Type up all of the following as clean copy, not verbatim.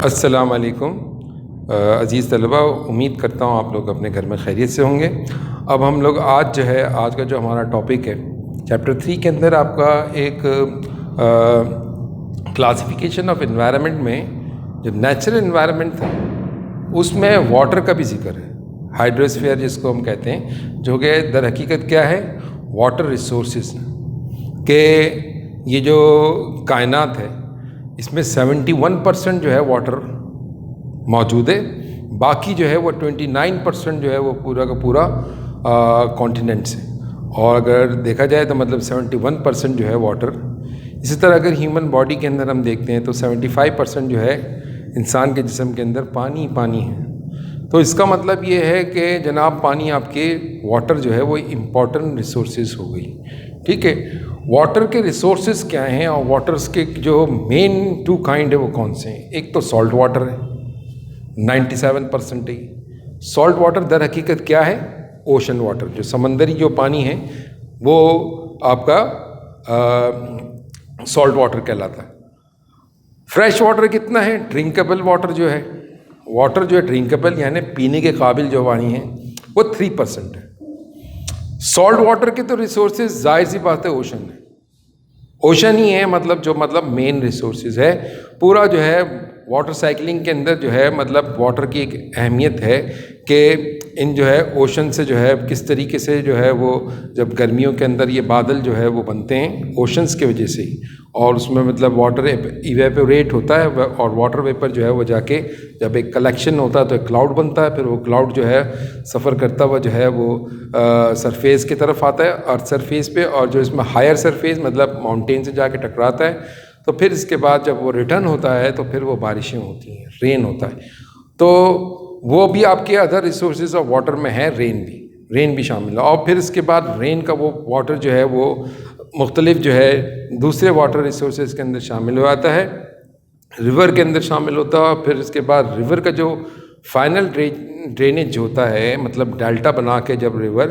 السلام علیکم عزیز طلبہ، امید کرتا ہوں آپ لوگ اپنے گھر میں خیریت سے ہوں گے۔ اب ہم لوگ آج کا جو ہمارا ٹاپک ہے چیپٹر 3 کے اندر آپ کا ایک کلاسیفیکیشن آف انوائرمنٹ میں جو نیچرل انوائرمنٹ تھا اس میں واٹر کا بھی ذکر ہے، ہائیڈروسفیئر جس کو ہم کہتے ہیں، جو کہ در حقیقت کیا ہے، واٹر ریسورسز، کہ یہ جو کائنات ہے اس میں 71% جو ہے واٹر موجود ہے، باقی جو ہے وہ 29% جو ہے وہ پورا کا پورا کانٹیننٹس ہے، اور اگر دیکھا جائے تو مطلب 71% جو ہے واٹر۔ اسی طرح اگر ہیومن باڈی کے اندر ہم دیکھتے ہیں تو 75% جو ہے انسان کے جسم کے اندر پانی پانی ہے۔ تو اس کا مطلب یہ ہے کہ جناب پانی آپ کے واٹر جو ہے وہ امپورٹنٹ ریسورسز ہو گئی، ٹھیک ہے۔ واٹر کے ریسورسز کیا ہیں اور واٹرز کے جو مین 2 کائنڈ ہے وہ کون سے ہیں؟ ایک تو سالٹ واٹر ہے 97%۔ سالٹ واٹر در حقیقت کیا ہے؟ اوشن واٹر، جو سمندری جو پانی ہے وہ آپ کا سالٹ واٹر کہلاتا ہے۔ فریش واٹر کتنا ہے؟ ڈرنکیبل واٹر جو ہے، واٹر جو ہے ڈرنکیبل یعنی پینے کے قابل جو پانی ہے وہ 3% ہے۔ سالٹ واٹر کے تو ریسورسز ظاہر سی بات ہے اوشن ہے، اوشن ہی ہے، مطلب جو مین ریسورسز ہے پورا جو ہے۔ واٹر سائیکلنگ کے اندر جو ہے مطلب واٹر کی ایک اہمیت ہے کہ ان جو ہے اوشن سے جو ہے کس طریقے سے جو ہے وہ جب گرمیوں کے اندر یہ بادل جو ہے وہ بنتے ہیں اوشنز کی وجہ سے ہی، اور اس میں مطلب واٹر ایویپوریٹ ہوتا ہے، اور واٹر ویپر جو ہے وہ جا کے جب ایک کلیکشن ہوتا ہے تو ایک کلاؤڈ بنتا ہے، پھر وہ کلاؤڈ جو ہے سفر کرتا ہوا جو ہے وہ سرفیس کی طرف آتا ہے، ارتھ سرفیس پہ، اور جو اس میں ہائر سرفیس مطلب ماؤنٹین سے جا کے ٹکراتا ہے، تو پھر اس کے بعد جب وہ ریٹرن ہوتا ہے تو پھر وہ بارشیں ہوتی ہیں، رین ہوتا ہے۔ تو وہ بھی آپ کے ادر ریسورسز آف واٹر میں ہے، رین بھی شامل ہے، اور پھر اس کے بعد رین کا وہ واٹر جو ہے وہ مختلف جو ہے دوسرے واٹر ریسورسز کے اندر شامل ہو جاتا ہے، ریور کے اندر شامل ہوتا ہے، پھر اس کے بعد ریور کا جو فائنل ڈرینیج ہوتا ہے مطلب ڈیلٹا بنا کے جب ریور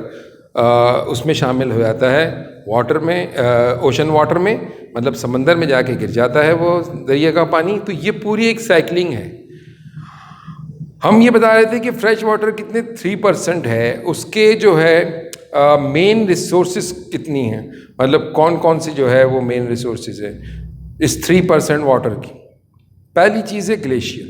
اس میں شامل ہو جاتا ہے واٹر میں، اوشن واٹر میں، مطلب سمندر میں جا کے گر جاتا ہے وہ دریا کا پانی۔ تو یہ پوری ایک سائیکلنگ ہے۔ ہم یہ بتا رہے تھے کہ فریش واٹر کتنے 3% ہے، اس کے جو ہے مین ریسورسز کتنی ہیں، مطلب کون کون سی جو ہے وہ مین ریسورسز ہے اس 3% واٹر کی۔ پہلی چیز ہے گلیشیئر۔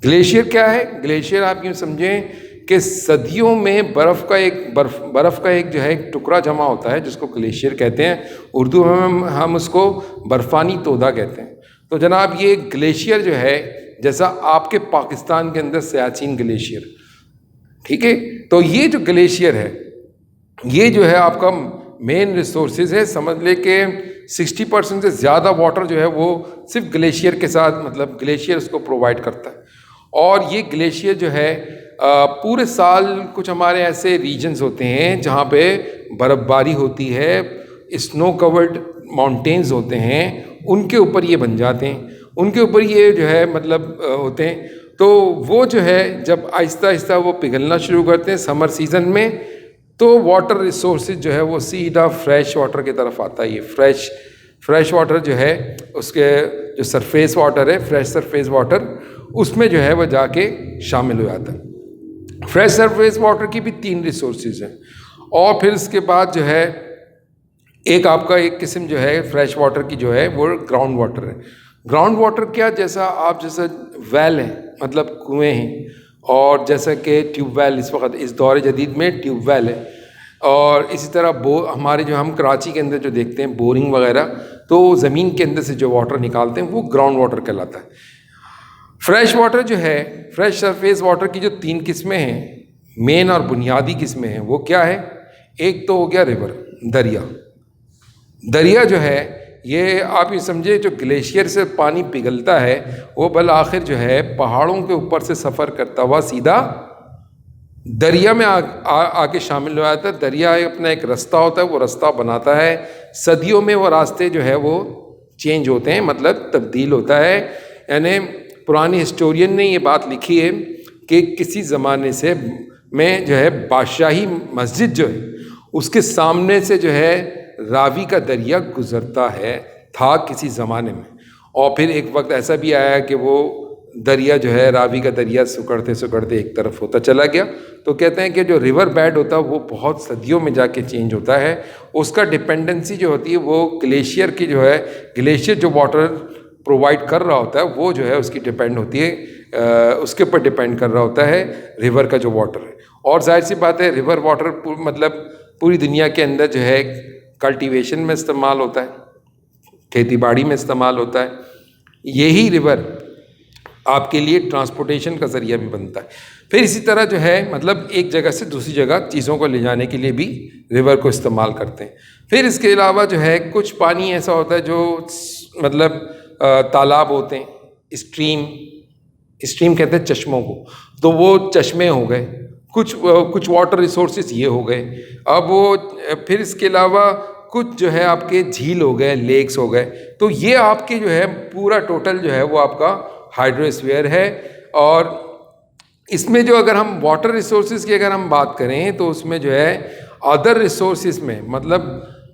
گلیشیئر کیا ہے؟ گلیشیئر آپ یوں سمجھیں کہ صدیوں میں برف کا ایک جو ہے ایک ٹکڑا جمع ہوتا ہے جس کو گلیشیئر کہتے ہیں، اردو میں ہم اس کو برفانی تودا کہتے ہیں۔ تو جناب یہ گلیشیئر جو ہے جیسا آپ کے پاکستان کے اندر سیاچین گلیشیئر، ٹھیک ہے، تو یہ جو گلیشیئر ہے یہ جو ہے آپ کا مین ریسورسز ہے۔ سمجھ لے کہ 60% سے زیادہ واٹر جو ہے وہ صرف گلیشیئر کے ساتھ مطلب گلیشیئر اس کو پرووائڈ کرتا ہے، اور یہ گلیشیئر جو ہے پورے سال کچھ ہمارے ایسے ریجنز ہوتے ہیں جہاں پہ برف باری ہوتی ہے، اسنو کورڈ ماؤنٹینز ہوتے ہیں، ان کے اوپر یہ بن جاتے ہیں، ان کے اوپر یہ جو ہے مطلب ہوتے ہیں، تو وہ جو ہے جب آہستہ آہستہ وہ پگھلنا شروع کرتے ہیں سمر سیزن میں، تو واٹر ریسورسز جو ہے وہ سیدھا فریش واٹر کی طرف آتا ہے۔ یہ فریش واٹر جو ہے اس کے جو سرفیس واٹر ہے، فریش سرفیس واٹر، اس میں جو ہے وہ جا کے شامل ہو جاتا ہے۔ فریش سرفیس واٹر کی بھی 3 ریسورسز ہیں، اور پھر اس کے بعد جو ہے ایک آپ کا ایک قسم جو ہے فریش واٹر کی جو ہے وہ گراؤنڈ واٹر ہے۔ گراؤنڈ واٹر کیا؟ جیسا ویل ہے مطلب کنویں ہیں، اور جیسا کہ ٹیوب ویل اس وقت اس دور جدید میں ٹیوب ویل ہے، اور اسی طرح ہمارے جو ہم کراچی کے اندر جو دیکھتے ہیں بورنگ وغیرہ، تو زمین کے اندر سے جو واٹر نکالتے ہیں وہ گراؤنڈ واٹر کہلاتا ہے۔ فریش واٹر جو ہے، فریش سرفیس واٹر کی جو 3 قسمیں ہیں، مین اور بنیادی قسمیں ہیں، وہ کیا ہے؟ ایک تو ہو گیا ریور، دریا جو ہے یہ آپ یہ سمجھے جو گلیشیئر سے پانی پگھلتا ہے وہ بالآخر جو ہے پہاڑوں کے اوپر سے سفر کرتا ہوا سیدھا دریا میں آ کے شامل ہو جاتا ہے۔ دریا اپنا ایک رستہ ہوتا ہے، وہ رستہ بناتا ہے، صدیوں میں وہ راستے جو ہے وہ چینج ہوتے ہیں، مطلب تبدیل ہوتا ہے۔ یعنی پرانی ہسٹورین نے یہ بات لکھی ہے کہ کسی زمانے سے میں جو ہے بادشاہی مسجد جو ہے اس کے سامنے سے جو ہے راوی کا دریا گزرتا ہے تھا کسی زمانے میں، اور پھر ایک وقت ایسا بھی آیا کہ وہ دریا جو ہے راوی کا دریا سکڑتے سکڑتے ایک طرف ہوتا چلا گیا. تو کہتے ہیں کہ جو ریور بیڈ ہوتا ہے وہ بہت صدیوں میں جا کے چینج ہوتا ہے. اس کا ڈپینڈنسی جو ہوتی ہے وہ گلیشیئر کی جو ہے, گلیشیئر جو واٹر پرووائڈ کر رہا ہوتا ہے وہ جو ہے اس کی ڈپینڈ ہوتی ہے, اس کے اوپر ڈپینڈ کر رہا ہوتا ہے ریور کا جو واٹر ہے. اور ظاہر سی بات ہے ریور واٹر مطلب پوری دنیا کے اندر جو ہے کلٹیویشن میں استعمال ہوتا ہے, کھیتی باڑی میں استعمال ہوتا ہے. یہی ریور آپ کے لیے ٹرانسپورٹیشن کا ذریعہ بھی بنتا ہے. پھر اسی طرح جو ہے مطلب ایک جگہ سے دوسری جگہ چیزوں کو لے جانے کے لیے بھی ریور کو استعمال کرتے ہیں. پھر اس کے علاوہ جو ہے کچھ پانی ایسا ہوتا ہے جو مطلب تالاب ہوتے ہیں, اسٹریم کہتے ہیں چشموں کو, تو وہ چشمے ہو گئے. کچھ واٹر ریسورسز یہ ہو گئے. اب وہ پھر اس کے علاوہ کچھ جو ہے آپ کے جھیل ہو گئے, لیکس ہو گئے. تو یہ آپ کے جو ہے پورا ٹوٹل جو ہے وہ آپ کا ہائیڈروسفیئر ہے. اور اس میں جو اگر ہم واٹر ریسورسز کی اگر ہم بات کریں تو اس میں جو ہے ادر ریسورسز میں مطلب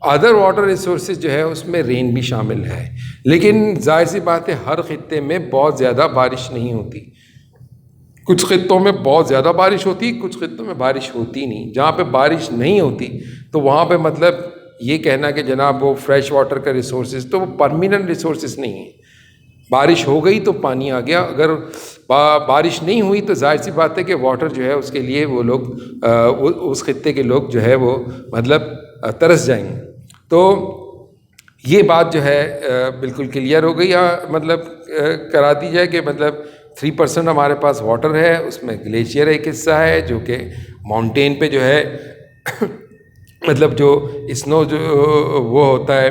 ادر واٹر ریسورسز جو ہے اس میں رین بھی شامل ہے. لیکن ظاہر سی بات ہے ہر خطے میں بہت زیادہ بارش نہیں ہوتی. کچھ خطوں میں بہت زیادہ بارش ہوتی, کچھ خطوں میں بارش ہوتی نہیں. جہاں پہ بارش نہیں ہوتی تو وہاں پہ مطلب یہ کہنا کہ جناب وہ فریش واٹر کا ریسورسز تو وہ پرمیننٹ ریسورسز نہیں ہیں. بارش ہو گئی تو پانی آ گیا, اگر بارش نہیں ہوئی تو ظاہر سی بات ہے کہ واٹر جو ہے اس کے لیے وہ لوگ اس خطے کے لوگ جو ہے وہ مطلب ترس جائیں گے. تو یہ بات جو ہے بالکل کلیئر ہو گئی, یا مطلب کرا دی جائے کہ مطلب 3% ہمارے پاس واٹر ہے, اس میں گلیشیئر ایک حصہ ہے جو کہ ماؤنٹین پہ جو ہے مطلب جو اسنو جو وہ ہوتا ہے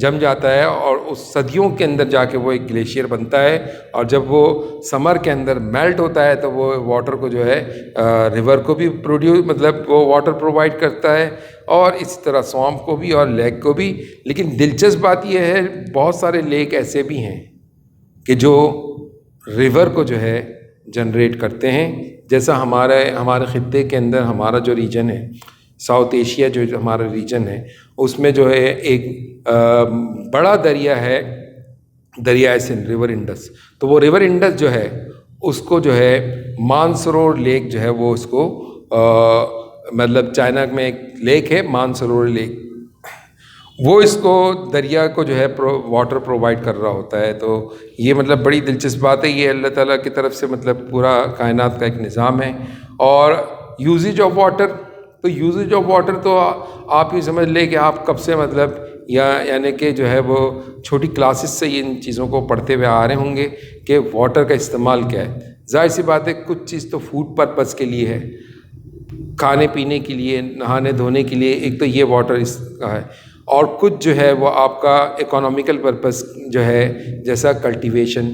جم جاتا ہے اور اس صدیوں کے اندر جا کے وہ ایک گلیشیئر بنتا ہے. اور جب وہ سمر کے اندر میلٹ ہوتا ہے تو وہ واٹر کو جو ہے ریور کو بھی مطلب وہ واٹر پرووائڈ کرتا ہے, اور اسی طرح سوامپ کو بھی اور لیک کو بھی. لیکن دلچسپ بات یہ ہے بہت سارے لیک ایسے بھی ہیں کہ جو ریور کو جو ہے جنریٹ کرتے ہیں. جیسا ہمارے خطے کے اندر ہمارا جو ریجن ہے ساؤتھ ایشیا جو ہمارا ریجن ہے اس میں جو ہے ایک بڑا دریا ہے, دریا سندھ, ریور انڈس. تو وہ ریور انڈس جو ہے اس کو جو ہے مانسروور لیک جو ہے وہ اس کو مطلب چائنا میں ایک لیک ہے مانسروور لیک, وہ اس کو دریا کو جو ہے واٹر پرووائڈ کر رہا ہوتا ہے. تو یہ مطلب بڑی دلچسپ بات ہے. یہ اللہ تعالیٰ کی طرف سے مطلب پورا کائنات کا ایک نظام ہے. اور یوزیج آف واٹر, تو یوزیج آف واٹر تو آپ یہ سمجھ لیں کہ آپ کب سے مطلب یعنی کہ جو ہے وہ چھوٹی کلاسز سے ان چیزوں کو پڑھتے ہوئے آ رہے ہوں گے کہ واٹر کا استعمال کیا ہے. ظاہر سی بات ہے کچھ چیز تو فوڈ پرپز کے لیے ہے, کھانے پینے کے لیے, نہانے دھونے کے لیے, ایک تو یہ واٹر اس کا ہے. اور کچھ جو ہے وہ آپ کا اکنامیکل پرپز جو ہے جیسا کلٹیویشن,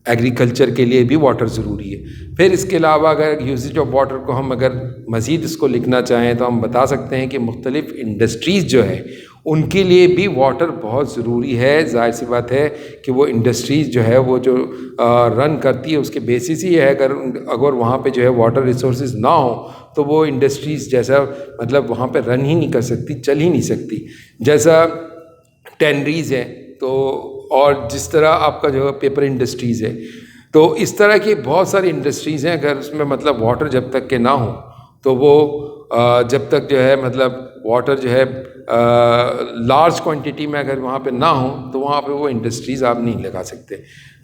ایگریکلچر کے لیے بھی واٹر ضروری ہے. پھر اس کے علاوہ اگر یوزیج آف واٹر کو ہم اگر مزید اس کو لکھنا چاہیں تو ہم بتا سکتے ہیں کہ مختلف انڈسٹریز جو ہے ان کے لیے بھی واٹر بہت ضروری ہے. ظاہر سی بات ہے کہ وہ انڈسٹریز جو ہے وہ جو رن کرتی ہے اس کے بیسس ہی ہے. اگر وہاں پہ جو ہے واٹر ریسورسز نہ ہوں تو وہ انڈسٹریز جیسا مطلب وہاں پہ رن ہی نہیں کر سکتی, چل ہی نہیں سکتی. جیسا ٹینریز ہے تو, اور جس طرح آپ کا جو پیپر انڈسٹریز ہے, تو اس طرح کی بہت ساری انڈسٹریز ہیں. اگر اس میں مطلب واٹر جب تک کہ نہ ہوں تو وہ جب تک جو ہے مطلب واٹر جو ہے لارج کوانٹٹی میں اگر وہاں پہ نہ ہوں تو وہاں پہ وہ انڈسٹریز آپ نہیں لگا سکتے.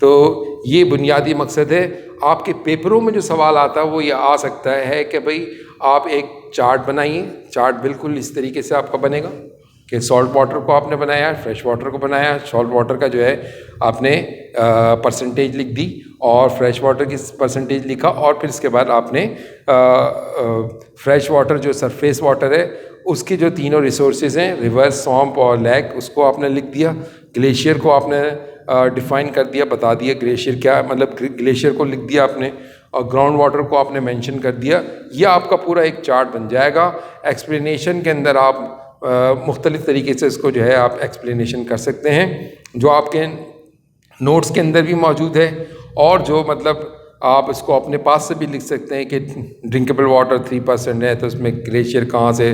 تو یہ بنیادی مقصد ہے. آپ کے پیپروں میں جو سوال آتا ہے وہ یہ آ سکتا ہے کہ بھئی آپ ایک چارٹ بنائیے. چارٹ بالکل اس طریقے سے آپ کا بنے گا کہ سالٹ واٹر کو آپ نے بنایا, فریش واٹر کو بنایا. سالٹ واٹر کا جو ہے آپ نے پرسنٹیج لکھ دی اور فریش واٹر کی پرسنٹیج لکھا, اور پھر اس کے بعد آپ نے فریش واٹر جو سرفیس واٹر ہے اس کی جو تینوں ریسورسز ہیں ریور, سوامپ اور لیک, اس کو آپ نے لکھ دیا. گلیشیئر کو آپ نے ڈیفائن کر دیا, بتا دیا گلیشیئر کیا مطلب گلیشیئر کو لکھ دیا آپ نے, اور گراؤنڈ واٹر کو آپ نے مینشن کر دیا. یہ آپ کا پورا ایک چارٹ بن جائے گا. ایکسپلینیشن کے اندر آپ مختلف طریقے سے اس کو جو ہے آپ ایکسپلینیشن کر سکتے ہیں, جو آپ کے نوٹس کے اندر بھی موجود ہے, اور جو مطلب آپ اس کو اپنے پاس سے بھی لکھ سکتے ہیں کہ ڈرنکیبل واٹر 3% ہے تو اس میں گلیشیئر کہاں سے